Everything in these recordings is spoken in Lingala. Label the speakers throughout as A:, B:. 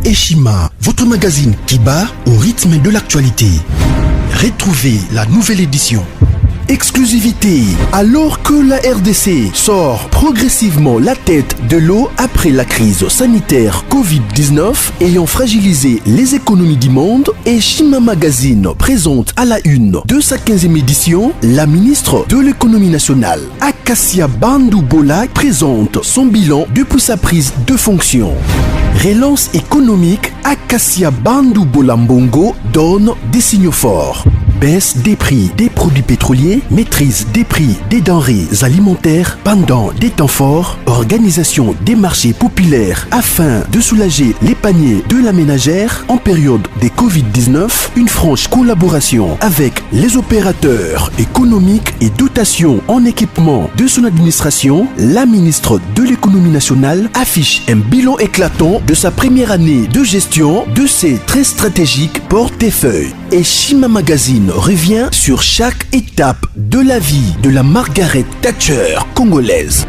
A: Eshima, votre magazine qui bat au rythme de l'actualité. Retrouvez la nouvelle édition. Exclusivité, alors que la RDC sort progressivement la tête de l'eau après la crise sanitaire Covid-19 ayant fragilisé les économies du monde, Eshima Magazine présente à la une de sa 15e édition la ministre de l'économie nationale, Acacia Bandou-Bola, présente son bilan depuis sa prise de fonction. Relance économique, Acacia Bandou-Bola Mbongo donne des signaux forts. Baisse des prix des produits pétroliers, maîtrise des prix des denrées alimentaires pendant des temps forts, organisation des marchés populaires afin de soulager les paniers de la ménagère en période de Covid-19, une franche collaboration avec les opérateurs économiques et dotation en équipement de son administration, la ministre de l'économie nationale affiche un bilan éclatant de sa première année de gestion de ses très stratégiques portefeuilles. Eshima Magazine revient sur chaque étape de la vie de la Margaret Thatcher congolaise.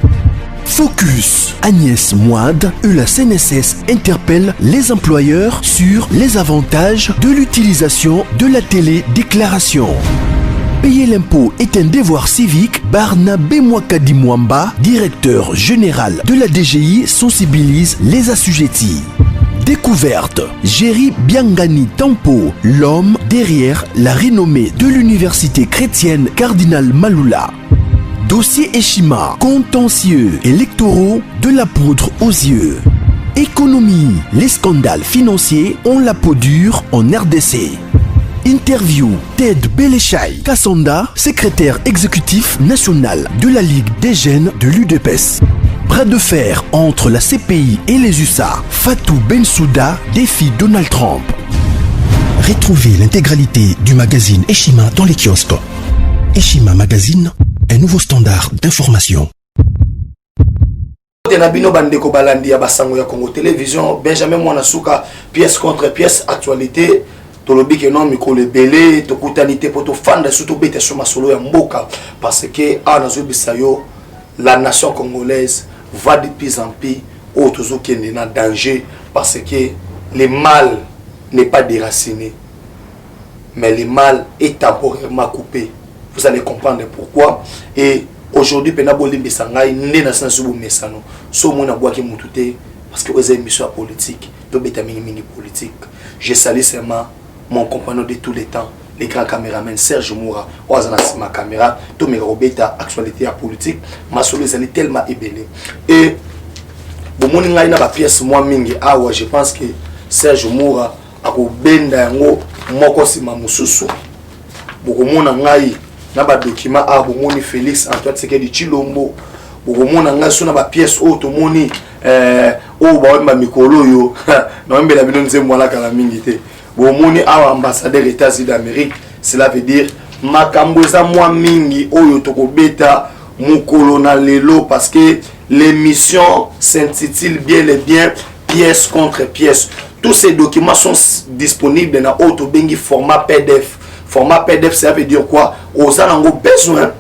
A: Focus, Agnès Moide et la CNSS interpellent les employeurs sur les avantages de l'utilisation de la télédéclaration. Payer l'impôt est un devoir civique. Barnabé Mwakadi Mwamba, directeur général de la DGI, sensibilise les assujettis. Découverte, Jerry Biangani Tampo, l'homme derrière la renommée de l'université chrétienne Cardinal Malula. Dossier Eshima, contentieux électoraux de la poudre aux yeux. Économie, les scandales financiers ont la peau dure en RDC. Interview, Ted Belechai Kassonda, secrétaire exécutif national de la Ligue des jeunes de l'UDPS. Bras de fer entre la CPI et les USA. Fatou Bensouda défie Donald Trump. Retrouvez l'intégralité du magazine Eshima dans les kiosques. Eshima Magazine, un nouveau standard d'information.
B: Nabino bandeko balandi ya basango ya Congo Télévision, Benjamin Mwanasuka, pièce contre pièce, actualité. Tolobi ke non mikolo belé, tokutanité pour to fanda surtout bete sur masolo ya mboka parce que anazo bisayo la nation congolaise va de plus en plus au toujours qui est en danger parce que le mal n'est pas déraciné mais le mal est temporairement coupé. Vous allez comprendre pourquoi. Et aujourd'hui penabo limbi sangai ndena sana subu mesano so mona boaki mutute parce que vous avez émission politique to beta mini politique. Je salue seulement mon compagnon de tous les temps, le grand caméraman Serge Moura, ma caméra, tout mes robeta actualité à politique, ma solution est tellement ébélée. Et bon, mon ingénieur na ba pièce moi mingi awa, je pense que Serge Moura a ko benda ngo moko sima mususu. Boko mona ngai na ba document a bo moni Félix Antoine Tshisekedi Tshilombo. Boko mona ngai so na ba pièce o to moni o ba ma mikolo yo. Na mbela bino nzembo la kala mingi te. Bomoni awa ambassadeur États-Unis d'Amérique, cela veut dire makamboza moi mingi oyo tokobeta mukolo na lelo parce que l'émission s'intitule bien et bien pièce contre pièce. Tous ces documents sont disponibles dans auto bengi format PDF. Format PDF ça veut dire quoi? Aux anango besoin,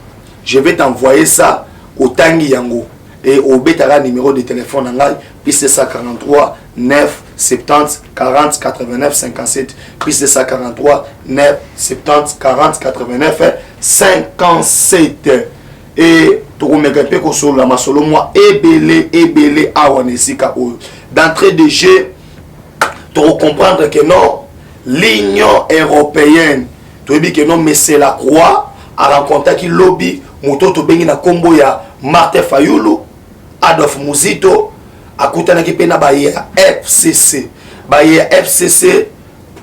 B: je vais t'envoyer ça au tangi yango et au betara numéro de téléphone en puis c'est ça 43 9 70 40 89 57 puis c'est ça 43 9 70 40 89 57 et tout le monde sur la masolo moi ebele awanesika d'entrée de jeu pour comprendre que non l'Union européenne tu dis que non mais c'est la croix à rencontrer qui lobby moto bengi na kombo ya Martin Fayulu Adolphe Muzito akutana kipena baye FCC baye FCC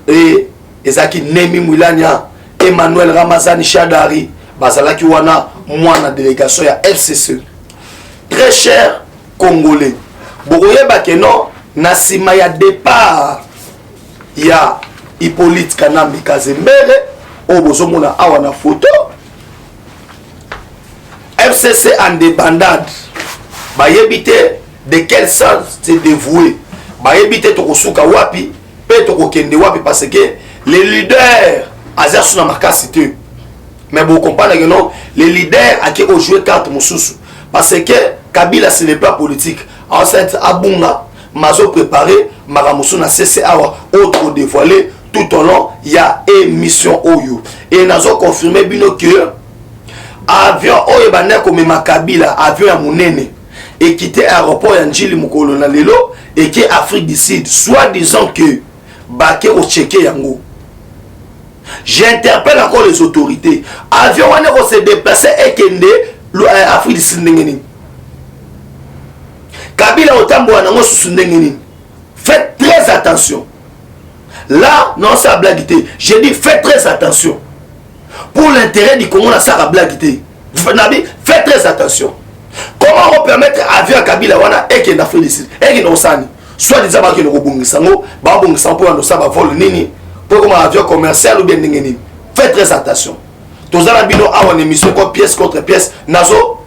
B: et ezaki Nemi Mwilanya Emmanuel Ramazani Shadari bazalaki wana mwana délégation ya FCC. Très cher Congolais bokoyeba ke non na sima ya départ ya Hippolyte Kanambi Kazembere o bozomona awa na photo FCC en débandade bayebite de quel sens se dévouer bayebite tokosuka wapi pe tokokende wapi parce que les leaders azasu na makasi te mais vous comprenez que non les leaders a qui joué carte mususu parce que Kabila ce n'est pas politique enceinte abunga mazo préparé maramusu na CCA autre dévoilé tout au long il y a émission oyo et nazo confirmer bino que avion oyo bana comme Makabila avion ya munene et quitter aéroport ya Njili Mukolo na lelo et qui Afrique du Sud soit disant que baké au checker yango. J'interpelle encore les autorités. Avion wana ko se déplacer et kende Afrique du Sud ndengeni. Kabila otambo wana ngo susu ndengeni. Faites très attention. Là, non, ça a blaguité. J'ai dit, faites très attention. Pour l'intérêt du Congo, ça a blaguité. Faites très attention. Comment on peut mettre avion à Kabila wana et qu'il a fait ici et qu'il n'a pas soit disant que le Robungisango, Babungisango pour un vol nini, pour un avion commercial ou bien nini. Faites très attention. Tous les abino à une émission comme pièce contre pièce, nazo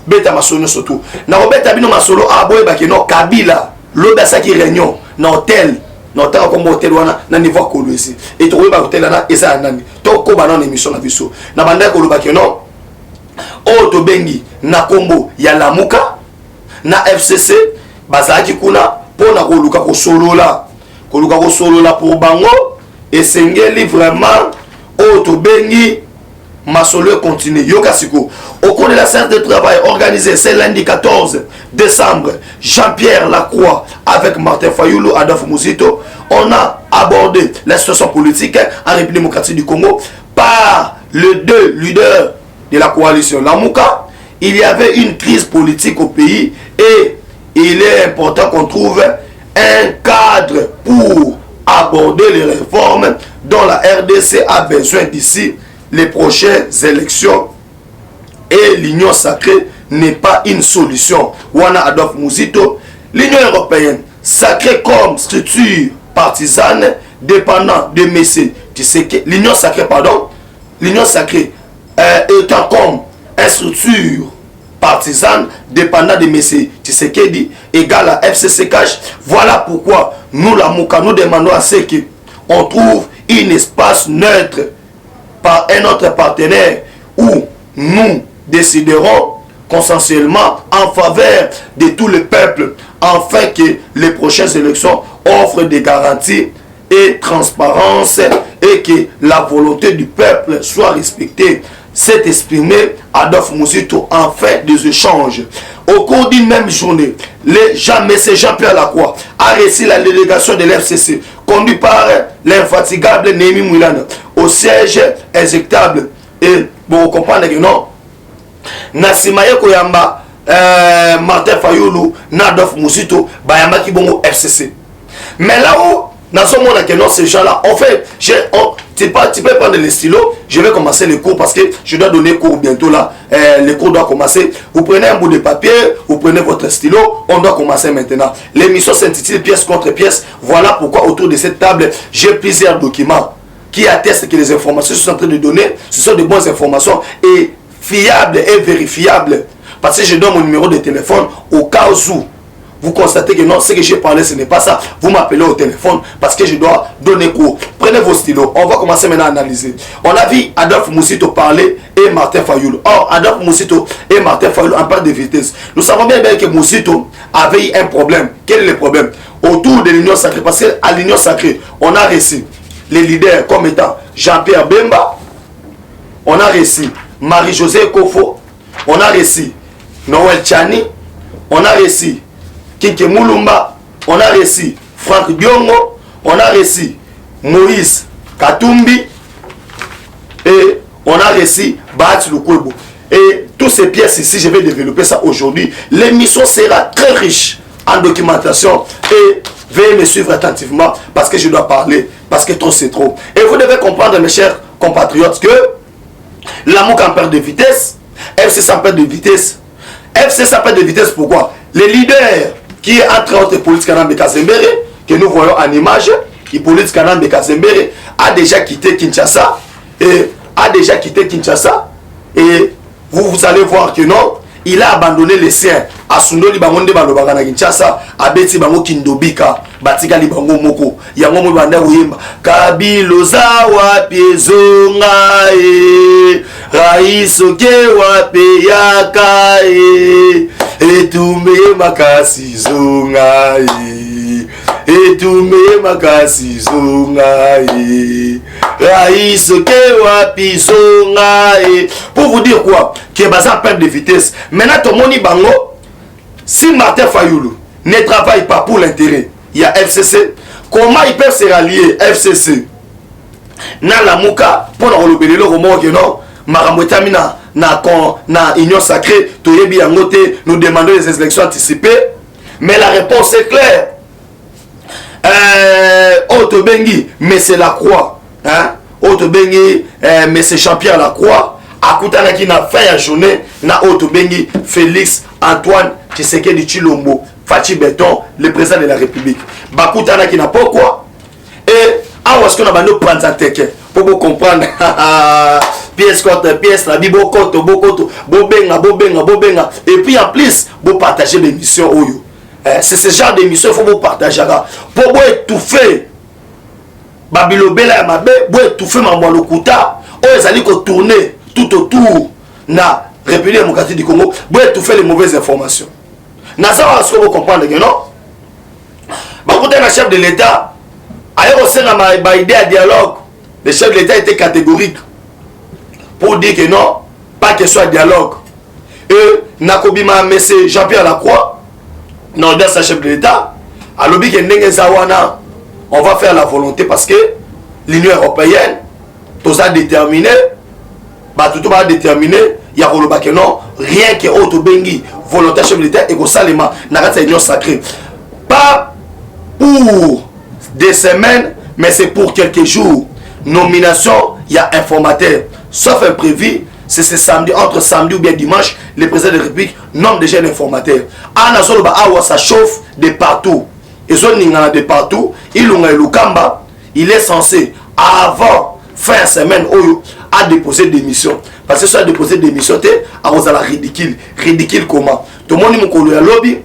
B: beta masono surtout. Na robeta bino masolo a boy bakeno Kabila, l'obasa qui réunion, na hôtel. Notaka comme hôtel wana na niveau kolo ici et to ba hôtel na eza nani to ko ba na émission na biso na banda ko loba keno o to bengi na kombo ya Lamuka na FCC bazaki kuna pona ko luka ko solola pour bango et sengeli vraiment o to bengi masolo continue yoka siko au cours de la séance de travail organisée ce lundi 14 décembre Jean-Pierre Lacroix avec Martin Fayulu Adolphe Muzito on a abordé la situation politique en République démocratique du Congo par les deux leaders de la coalition Lamuka. Il y avait une crise politique au pays et il est important qu'on trouve un cadre pour aborder les réformes dont la RDC a besoin d'ici les prochaines élections et l'Union sacrée n'est pas une solution. Wana Adolphe Muzito, l'Union européenne sacrée comme structure partisane dépendant de Messieurs Tshisekedi, l'Union sacrée étant comme une structure partisane dépendant de Messieurs Tshisekedi égale à FCC Cash. Voilà pourquoi nous la Mouka nous demandons à ce qu'on trouve un espace neutre par un autre partenaire où nous déciderons consensuellement en faveur de tout le peuple afin que les prochaines élections offrent des garanties et transparence et que la volonté du peuple soit respectée. S'est exprimé Adolphe Muzito en fin des échanges. Au cours d'une même journée, Jean-Pierre Lacroix a reçu la délégation de l'FCC conduite par l'infatigable Némi Moulane au siège exécutable. Et vous comprenez que non, Nasimaye Koyamba, Martin Fayulu, Adolphe Muzito, Bayamba Kibongo FCC. Mais là où nous sommes que non, ces gens-là, en fait, tu peux prendre les stylos, je vais commencer les cours parce que je dois donner cours bientôt là. Les cours doivent commencer. Vous prenez un bout de papier, vous prenez votre stylo, on doit commencer maintenant. L'émission s'intitule Pièce contre pièce. Voilà pourquoi autour de cette table, j'ai plusieurs documents qui attestent que les informations que je suis en train de donner, ce sont de bonnes informations et fiables et vérifiables. Parce que je donne mon numéro de téléphone au cas où vous constatez que non, ce que j'ai parlé, ce n'est pas ça. Vous m'appelez au téléphone parce que je dois donner cours. Prenez vos stylos. On va commencer maintenant à analyser. On a vu Adolphe Muzito parler et Martin Fayulu. Or, Adolphe Muzito et Martin Fayulu en parle de vitesse. Nous savons bien que Muzito avait eu un problème. Quel est le problème? Autour de l'Union sacrée. Parce qu'à l'Union sacrée, on a reçu les leaders comme étant Jean-Pierre Bemba. On a reçu Marie-Josée Kofo. On a reçu Noël Tchani. On a reçu Kike Moulumba, on a reçu Franck Diongo, on a reçu Moïse Katumbi et on a reçu Bahati Lukwebo. Et toutes ces pièces ici, je vais développer ça aujourd'hui. L'émission sera très riche en documentation et veuillez me suivre attentivement parce que je dois parler, parce que trop c'est trop. Et vous devez comprendre, mes chers compatriotes, que l'amour en perd de vitesse, FCC en perd de vitesse. FCC en perd de vitesse, pourquoi? Les leaders qui est entre autres politique Kanambe Kazembere, que nous voyons en image, qui politique Kanambe Kazembere a déjà quitté Kinshasa et vous allez voir que non, il a abandonné les siens. Asundoli bangonde balobaka na Kinshasa, abeti bango kindobika, batika li bango moko. Yango mo banda uyemba. Kabiloza wapi zonga e, raiso ke wapi yaka e, etumbe makasi zonga e. et tout me makasi zonga Raïs ke wapi zonga pour vous dire quoi qui est basé en perte de vitesse. Maintenant ton moni bango si Martin Fayoulou ne travaille pas pour l'intérêt, il y a FCC. Comment ils peuvent se rallier FCC na la muka pour le rebelle le romo que non maramwetami na union sacrée toyebi yangote nous demandons des élections anticipées mais la réponse est claire Otobengi mais c'est la croix hein Otobengi mais c'est champion la croix akutana ki na fin ya journée na Otobengi Félix Antoine Tshisekedi Tshilombo Fachi Beton le président de la République bakutana ki na pourquoi et awa ce qu'on a bando prendre teke pour vous comprendre pièce contre pièce la bibo koto bokoto bobenga et puis en plus vous partager l'émission oyo c'est ce genre d'émission il faut vous partager pour vous étouffer babilo bela ya mabe vous étouffer mambo lokuta oyo ezali ko tourner tout autour na République démocratique du Congo vous étouffer les mauvaises informations na ça ce que vous comprendre que non bakuta na chef de l'État ailleurs au sein de ma idée à dialogue le chef de l'État était catégorique pour dire que non pas que ce soit dialogue et nakobima monsieur Jean-Pierre Lacroix non dans sa chef de l'État à l'objet que ndenge zawana on va faire la volonté parce que l'Union européenne tout ça déterminé bah tout va déterminer il y a le que non rien que auto bengi volonté chef de l'État et que salima na union sacrée pas pour des semaines mais c'est pour quelques jours nomination il y a informateur sauf imprévu c'est ce samedi entre samedi ou bien dimanche le président de la République nomme déjà un informateur ça chauffe de partout et de partout il est censé avant fin de semaine à déposer démission parce que soit déposer démission à la ridicule comment tout le monde a lobby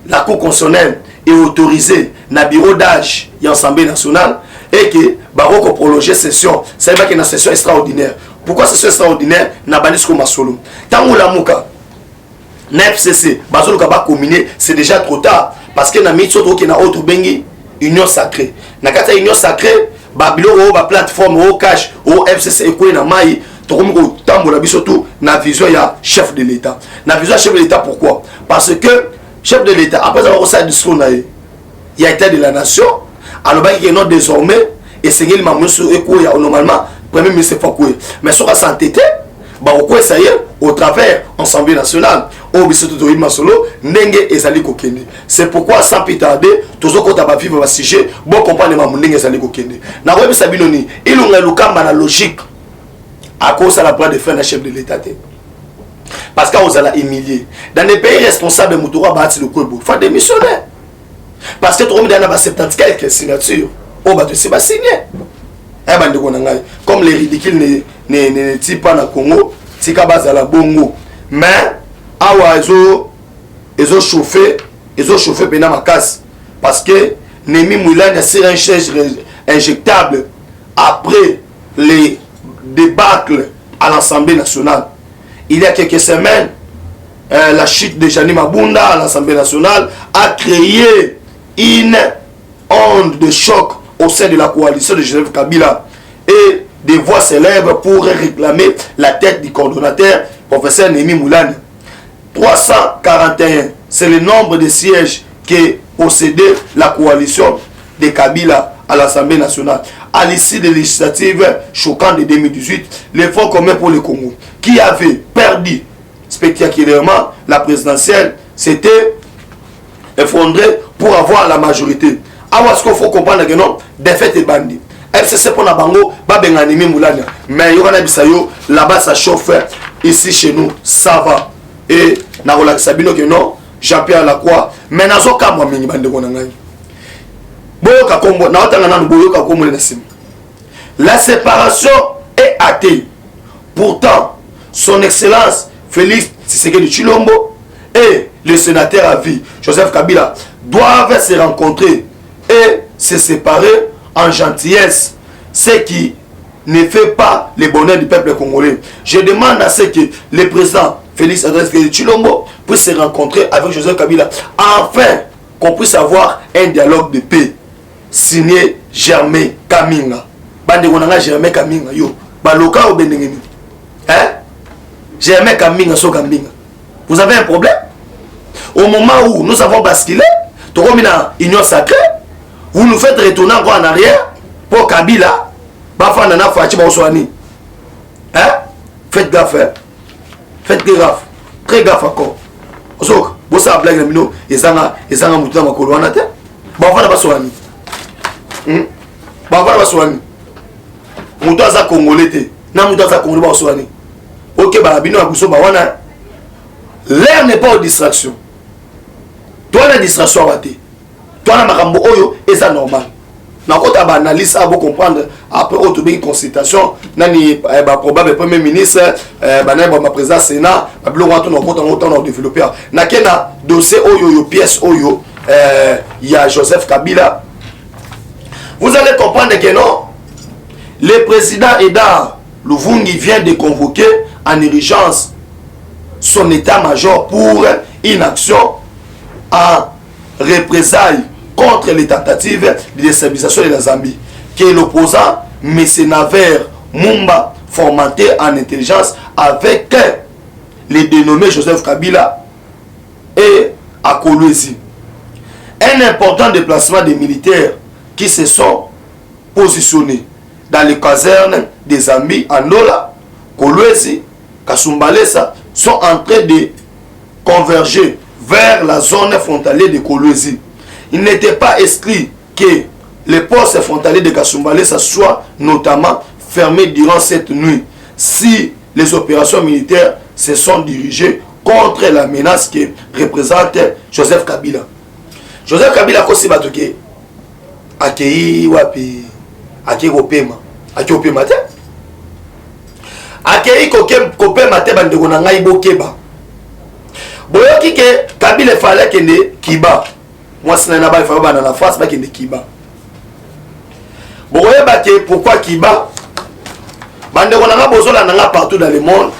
B: la cour constitutionnelle est autorisée na bureau d'âge et Assemblée nationale et que baroko prolonger session ça veut dire qu'il y a une session extraordinaire. Pourquoi session extraordinaire na banisco masolo tango la muka na FCC bazolo ka ba combiné c'est déjà trop tard parce que na mitso to ki na autre bengi union sacrée na kata union sacrée ba biloko ba plateforme au cash au FCC ko na mai to komi ko tambola biso tout na vision ya chef de l'État na vision chef de l'État. Pourquoi? Parce que chef de l'État après avoir ça discours na il y a état de la nation alors que non désormais et c'est qu'il m'a monsieur normalement premier ministre Fakoué mais sur la santé bah au ça y est au travers Assemblée nationale au bisoto to masolo ndenge ezali kokende c'est pourquoi sans plus tarder toujours quand on va vivre un sujet bon comprendre ma ndenge ezali kokende na webi sabinoni ilunga lukamba na logique à cause de la plan de faire le chef de l'État parce qu'on a humilié dans les pays responsables mutura bati le kobo faut démissionner parce que tout le monde a 70 quelques signatures on va te signer comme les ridicules ne tirent pas dans Congo tika bazala bongo mais awa ils ont chauffé pendant ma casse parce que Nemi Moulane a serré un siège injectable après les débâcles à l'Assemblée nationale. Il y a quelques semaines la chute de Jani Mabunda à l'Assemblée nationale a créé une onde de choc au sein de la coalition de Joseph Kabila et des voix s'élèvent pour réclamer la tête du coordonnateur professeur Nemi Moulane. 341, c'est le nombre de sièges que possédait la coalition de Kabila à l'Assemblée nationale. À l'issue des législatives choquantes de 2018, le Front commun pour le Congo, qui avait perdu spectaculairement la présidentielle, s'était effondré pour avoir la majorité. Alors, ce qu'il faut comprendre que non, défaite et bandit. FCC pour la bango, Babenganimi Moulania. Mais il y a bisayo, là-bas ça chauffe. Ici chez nous, ça va. Et Narola Sabino que non, Jean-Pierre Lacroix. Mais nazo kamwa mini bande konangai. Boyoka kombo, na otanga nanu boyoka kombo le nasim. La séparation est athée. Pourtant, son excellence Félix Tshisekedi Tshilombo et le sénateur à vie Joseph Kabila doivent se rencontrer et se séparer en gentillesse, ce qui ne fait pas le bonheur du peuple congolais. Je demande à ce que le président Félix Tshisekedi Tshilombo puisse se rencontrer avec Joseph Kabila afin qu'on puisse avoir un dialogue de paix. signé Germain Kaminga. Bande konanga Germain Kaminga yo. Baloka ou bendengeni. Hein? Germain Kaminga so Kaminga. Vous avez un problème? Au moment où nous avons basculé, comme une union sacrée, vous nous faites retourner encore en arrière pour Kabila. Bafana na fachi ba oswani. Hein? Faites gaffe. Hein? Faites gaffe. Très gaffe encore. Osok, bossa blague na mino, ezanga mutu na makolo wana te. Bafana ba swani. Bafana ba swani. Mutu aza congolais te. Na mutu aza congolais ba swani. OK ba bino abuso ba wana. L'air n'est pas aux distractions. Toi la distraction à té. Toi la makambo oyo et ça normal. Na kota ba analyse à vous comprendre après autre bien consultation nani ba probable premier ministre ba na ba président Sénat ba blo wanto na kota on développer na kena dossier oyo pièce oyo il y a Joseph Kabila. Vous allez comprendre que non, le président Edar Luvungi vient de convoquer en urgence son état-major pour une action en représailles contre les tentatives de déstabilisation de la Zambie, qui est l'opposant M. Naver Mumba, formaté en intelligence avec les dénommés Joseph Kabila et à Kolwezi. Un important déplacement des militaires qui se sont positionnés dans les casernes des Zambie, Andola, Kolwezi, Kasumbalesa, sont en train de converger vers la zone frontalière de Kolwezi. Il n'était pas exclu que les postes frontaliers de Kasumbalesa soient notamment fermés durant cette nuit si les opérations militaires se sont dirigées contre la menace que représente Joseph Kabila. Joseph Kabila kosi batoke akei wapi akei kopema te akei kopema te bandeko na ngai bokeba boyoki ke Kabila fallait kende Kiba. Moi, si na ba il faut ba na face ba kende Kiba. Boyeba ke pourquoi Kiba? Bandeko na nga bozola na nga partout dans le monde.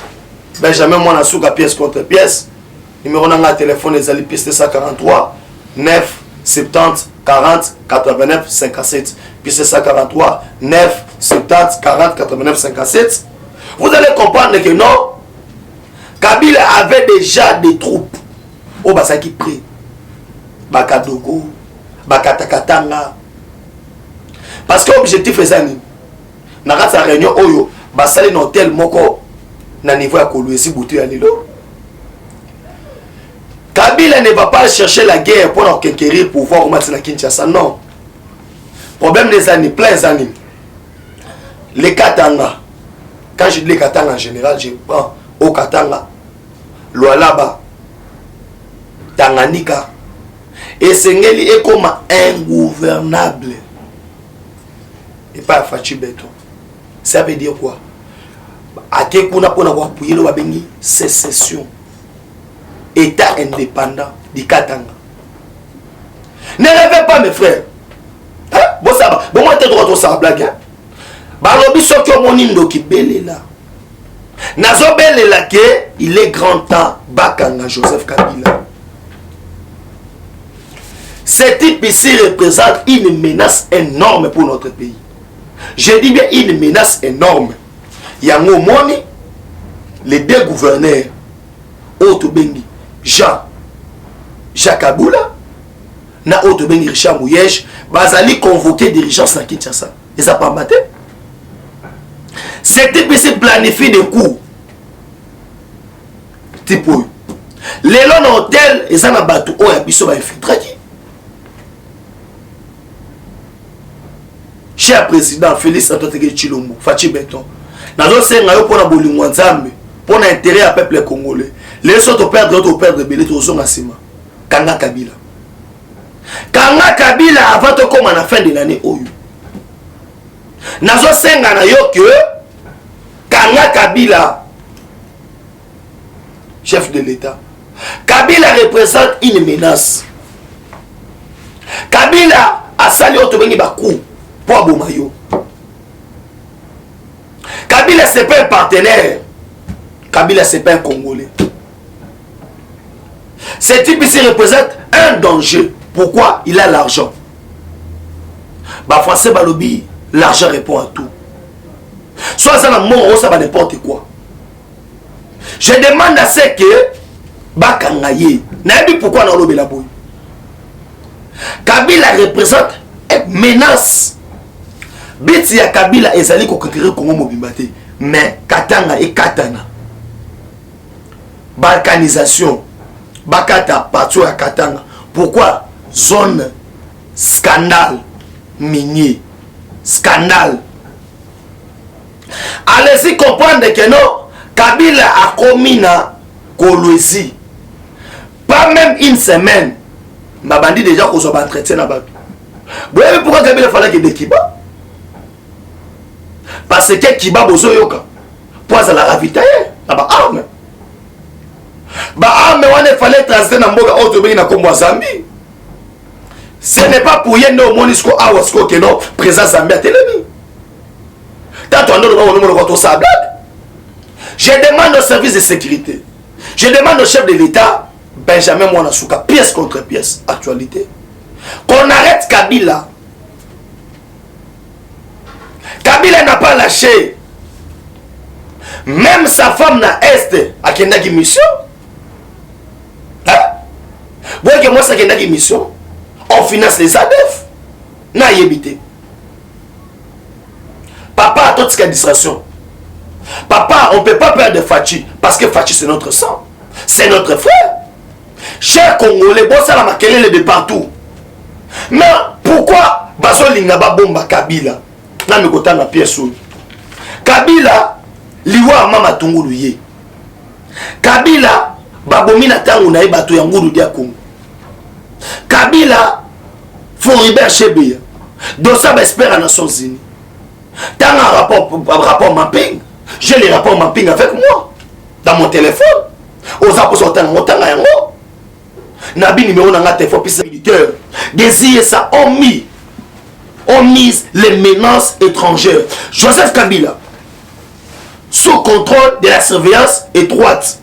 B: Benjamin Mwana Souka pièce contre pièce. Numéro na nga téléphone ezali piste 143 9 70 40 89 57. Piste 143 9 70 40 89 57. Vous allez comprendre que non, Kabila avait déjà des troupes au Basaki Pré, Bakadogo, Bakatakatanga. Parce que l'objectif est ça. Dans sa réunion, Oyo, Basali dans tel moko, na niveau à Kolwezi Boutou à Lilo. Kabila ne va pas chercher la guerre pour conquérir pour pouvoir remettre la Kinshasa. Non. Problème des années, plein d'années. Les Katanga. Quand je dis les Katanga en général, je prends au Katanga, Lualaba, Tanganyika. Et Sengeli est comme ingouvernable. Et pas Fachi Beton. Ça veut dire quoi? Ake kuna pona kwa appuyer le wabengi sécession. État indépendant du Katanga. Ne rêvez pas mes frères. Hein? Bon ça va. Bon moi t'es droit au ça blague. Hein? Balobi sokyo monindo ki belela. Nazo belela ke il est grand temps bakanga Joseph Kabila. Ce type ici représente une menace énorme pour notre pays. Je dis bien une menace énorme. Yango moni les deux gouverneurs Otobengi Jacques Aboula na Otobengi Richard Mouyej bazali convoquer dirigeants na Kinshasa. Ils ont pas maté. C'était ici planifie des coups. Type les longs hôtels ils ont un bateau où il y a infiltré. Cher président Félix Antoine Tshilombo, Fachi Beton. Nazo senga yo pona bolingo nzambe, pona intérêt à peuple congolais. Les autres perdre belé to zonga sima. Kanga Kabila. Kanga Kabila avant de comme à la fin de l'année oyo. Nazo senga na yo que Kanga Kabila chef de l'État. Kabila représente une menace. Kabila a sali otobengi bakou pour Abomayo. Kabila c'est pas un partenaire. Kabila c'est pas un Congolais. Ce type ici représente un danger. Pourquoi? Il a l'argent. Bah français bah lobby, l'argent répond à tout. Soit ça la mort, ça va n'importe quoi. Je demande à ce que bah kangaye. N'a vu pourquoi on a lobby la boue. Kabila représente une menace. Beti ya Kabila ezali ko conquérir Congo Mobimbate, mais Katanga et Katana. Balkanisation. Bakata partout à Katanga. Pourquoi? Zone scandale minier. Scandale. Allez-y comprendre que non, Kabila a commis na Kolwezi. Pas même une semaine. Ma bandit déjà qu'on soit entretien là-bas. Vous voyez pourquoi Kabila fallait qu'il y ait des Kiba? Parce que Kiba bozo yoka. Pour ça la ravitailler. Là-bas arme. Bah arme on fallait transiter dans mboga auto na kombo Zambie. Ce n'est pas pour y no monisco awasko que non présence Zambie à Télémi. Tant on doit le numéro sa blague. Je demande au service de sécurité. Je demande au chef de l'État Benjamin Mwanasuka, pièce contre pièce, actualité. Qu'on arrête Kabila. Kabila n'a pas lâché. Même sa femme na Est a une mission. Hein? Vous voyez que moi, ça une mission. On finance les ADF. N'a yébité. Papa a toute cette distraction. Papa, on ne peut pas perdre Fachi. Parce que Fachi, c'est notre sang. C'est notre frère. Cher Congolais, bon, ça la maquelle de partout. Mais pourquoi Bazo Lingaba bomba Kabila? Là, me kota na pièce. Kabila, liwa mama tungulu ye. Kabila, babomina tangu na ibato ya ngulu dia Congo. Kabila, Floribert Chebeya. Donc ça, espère à Nations Unies. Dans un rapport mapping, j'ai les rapports mapping avec moi. Dans mon téléphone. Aux apôtres, Nabi numéro dans la téléphone, puis militaire. Désir ça, on mise les menaces étrangères. Joseph Kabila, sous contrôle de la surveillance étroite,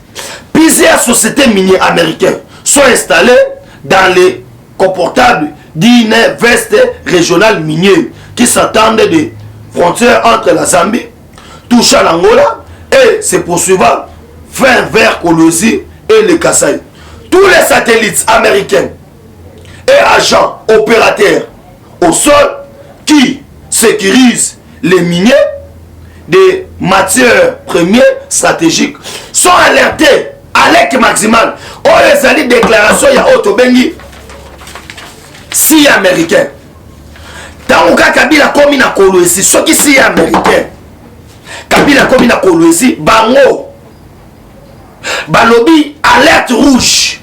B: plusieurs sociétés minières américaines sont installées dans les confortables d'Invest régional minier qui s'attendent des frontières entre la Zambie, touchant l'Angola et se poursuivant vers Kolwezi et le Kasaï. Tous les satellites américains et agents opérateurs au sol qui sécurisent les miniers des matières premières stratégiques sont alertés alerte maximale. Oh, les alliés déclaration il y a Otobengi si américain. Tant que Kabila comme na Kolwezi, ce qui si américain. Kabila comme na Kolwezi, bango. Balobi alerte rouge.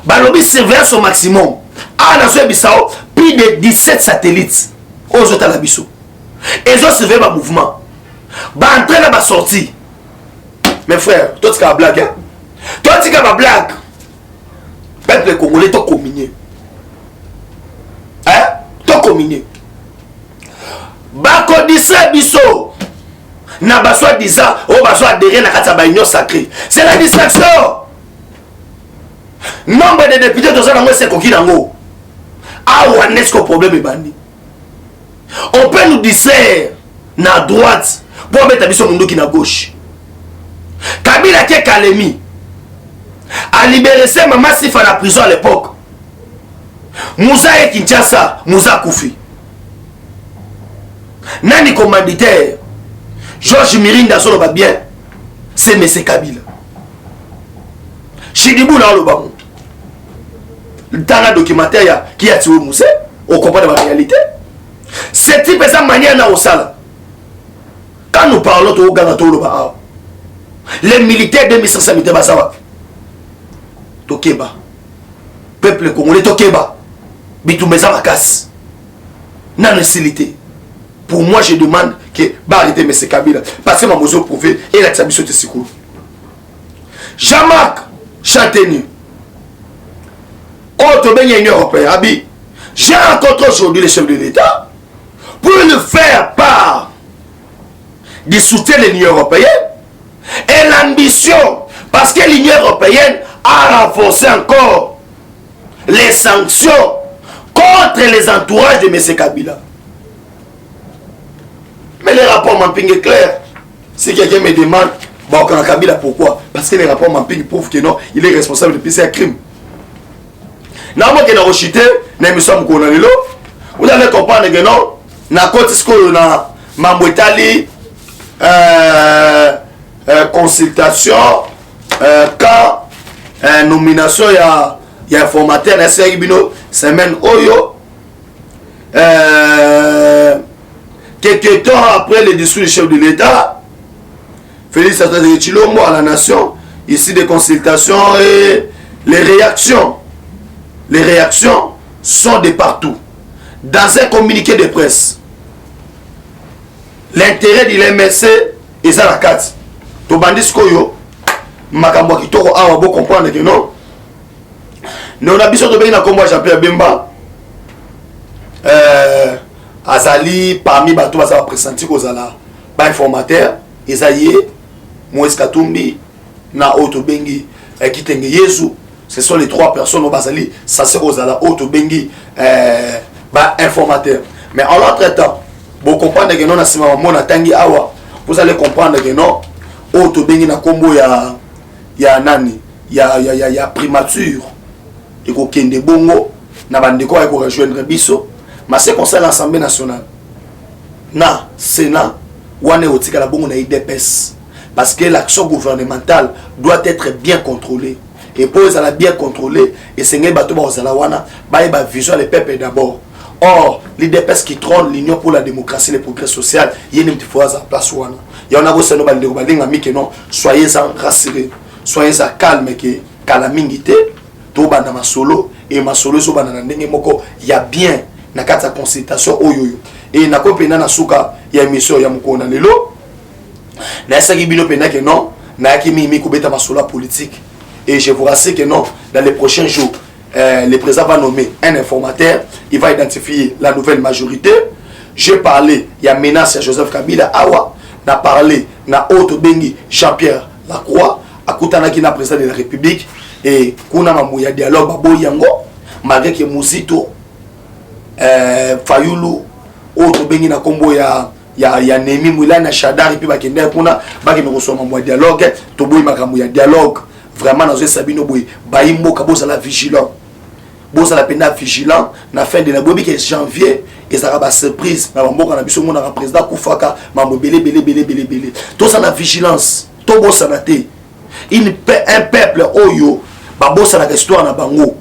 B: Balobi surveillance au maximum. Ah, na Bissau, plus de 17 satellites. Aux autres la Bissau. Et ils ont surveillé le mouvement. Bah entrer là, bah sortir. Mes frères, toi tu as blague, hein? Toi tu as blague. Peuple congolais, toi communié. Hein? Toi communié. Bah qu'on distrait Bissau. Na ba soit disant, oh ba soit adhérer na kataba union sacrée. C'est la distraction. Nombre de députés dans un c'est coquille nango. Ah ou est-ce que le problème est bandi? On peut nous distraire na droite pour mettre Bissau mundo qui na gauche. Kabila qui est Kalemi a libéré ses mamans si à la prison à l'époque. Moussa et Kinshasa, Moussa Koufi. Nani commanditaire Georges Mirinda solo va bien, c'est M. Kabila. Chidibou là le bamou. Dans le documentaire qui a tué Moussa, on comprend la réalité. Ce type de sa manière na osala. Quand nous parlons de Ganato le Baha, les militaires de 1500 militaires basawa. Tokeba. Peuple congolais Tokeba. Bitumeza makas. N'a nécessité. Pour moi, je demande que arrêter M. Kabila. Parce que ma mozo prouvé et la Tsabiso de Sikou. Jean-Marc Chantenu. Autre bien Union Européenne. Abi. J'ai rencontré aujourd'hui le chef de l'État pour lui faire part du soutien de l'Union Européenne et l'ambition. Parce que l'Union Européenne a renforcé encore les sanctions contre les entourages de M. Kabila. Mais les rapports Mamping est clair. Si quelqu'un me demande, bon, Kabila, pourquoi? Parce que les rapports Mamping prouvent que non, il est responsable de ces crimes. Normalement, qu'il a rechuté, vous allez comprendre que non, na côté scolaire, na Mambouetali, consultation, quand nomination, il y a informateur, il y a semaine Oyo. Quelques temps après le discours du chef de l'État, Félix Antoine Tshilombo à la nation, ici des consultations et les réactions sont de partout. Dans un communiqué de presse, l'intérêt de l'MSC est à la carte. Tobandis Koyo, Makambo Kitoko Awa, vous comprendre que non. Nous avons besoin de bien comme moi j'appelle Bemba. Azali, parmi Bato, ça va présenter aux ala, ba informateur, Esaïe, Moïse Katumbi, na Oto Bengi, Kitenge Yezu. Ce sont les trois personnes au Bazali, ça c'est aux ala, Oto Bengi, ba informateur. Mais en l'entretemps, vous comprenez que non, vous allez comprendre que non, Oto Bengi na combo ya nani, ya primature, et ko kende bongo, na bandeko ya ko rejoindre biso. Mais c'est comme ça l'Assemblée nationale. Na Sénat, wane otika la bongo na IDPS. Parce que l'action gouvernementale doit être bien contrôlée. Et pour elle bien contrôlée, et c'est un bateau wana, ba vision les peuples d'abord. Or, l'IDPS qui trône l'Union pour la démocratie et le progrès social, il y a une petite fois à place wana. Il y en a aussi no balde balinga mi que non, soyez en rassurés, soyez en calme que calamité, to bana masolo et masolo so bana ndenge moko, il y a bien na kata consultation oyoyo et na ko pena na suka ya émission ya mukona lelo na saki bino pena que non na ki mi kubeta masolo politique et je vous rassure que non dans les prochains jours le président va nommer un informateur, il va identifier la nouvelle majorité. J'ai parlé il y a menace à Joseph Kabila Awa, n'a parlé na Oto Bengi Jean-Pierre Lacroix akutana ki na président de la République et kuna mamuya dialogue babo yango malgré que Muzito Fayulu Oto Bengi na kombo ya Nemi Mwila na Shadari puis bakende kuna bakende kosoma mwa dialogue to boy makambo ya dialogue vraiment dans Sabino boy baimbo kaboza la vigilant boza la pena vigilant na fin de la bobi que janvier et ça va surprise na mboka na biso mona président Kufaka mambo belé tout ça na vigilance to bosa na te un peuple oyo ba bosa na histoire na bango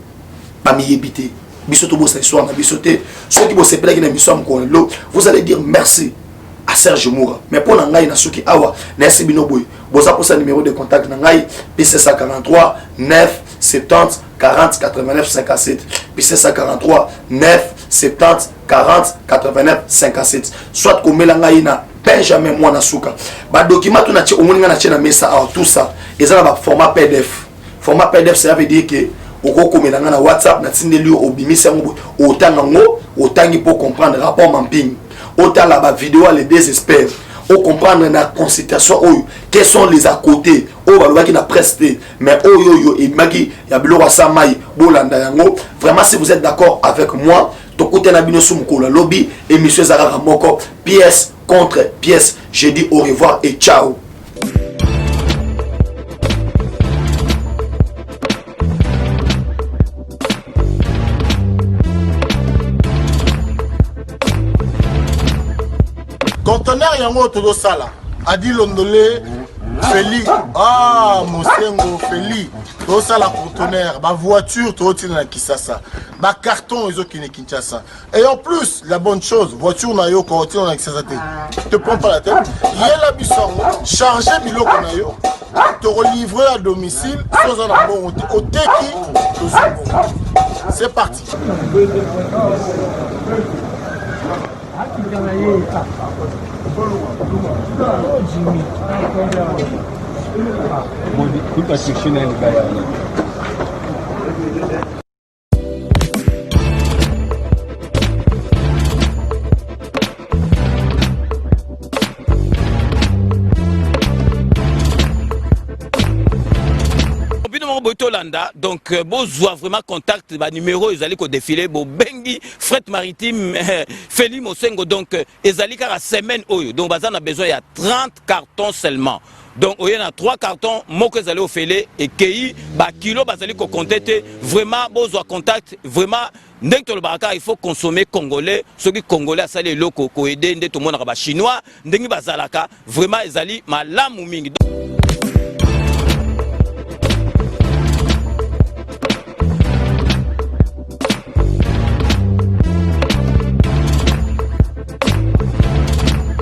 B: ba miyebité biso to bosa histoire na biso te ceux qui bosse pela qui na biso am konelo vous allez dire merci à Serge Moura. Mais pour Nangaï Nasuki Awa, Nessi Binoboui, Bosa pour sa numéro de contact Nangaï, P743 9 70 40 89 57, P743 9 70 40 89 57. Soit comme Langaï na Benjamin Mouanasuka. Bah document tout nature au moins na tient na mesa à tout ça. Et ça va format PDF. Format PDF ça veut dire que au comme na WhatsApp na tindeli au bimisa autant ngo autant pour comprendre rapport mapping. Autant là-bas vidéo les désespère au comprendre la consultation quels sont les à côté qui n'a presté mais yo et magi ya bilo samai bolanda yango vraiment si vous êtes d'accord avec moi to côté na bino sumuko la lobby émission Zara Moko pièce contre pièce je dis au revoir et ciao.
C: Conteneur yango todo sala adi londolé Feli Mosengo Feli todo sala conteneur ba voiture todo tina na Kisasa ba carton ezo kine Kinshasa et en plus la bonne chose voiture na yo ko tina na Kisasa te prends pas la tête yela bisango charger biloko na yo te relivrer à domicile sans un bon au teki c'est parti.
D: bolanda donc bozwa vraiment contact ba numéro ezali ko défiler bo bengi fret maritime Feli Mosengo donc ezali kaka semaine oyo donc bazana besoin ya 30 cartons seulement. Donc il y a 3 cartons moko ezali ofele et kei ba kilo bazali ko compter vraiment bozwa contact vraiment ndenge to le baraka il faut consommer congolais ceux qui congolais asali loko ko aider ndé to mona ba chinois ndenge bazalaka vraiment ezali malamu mingi.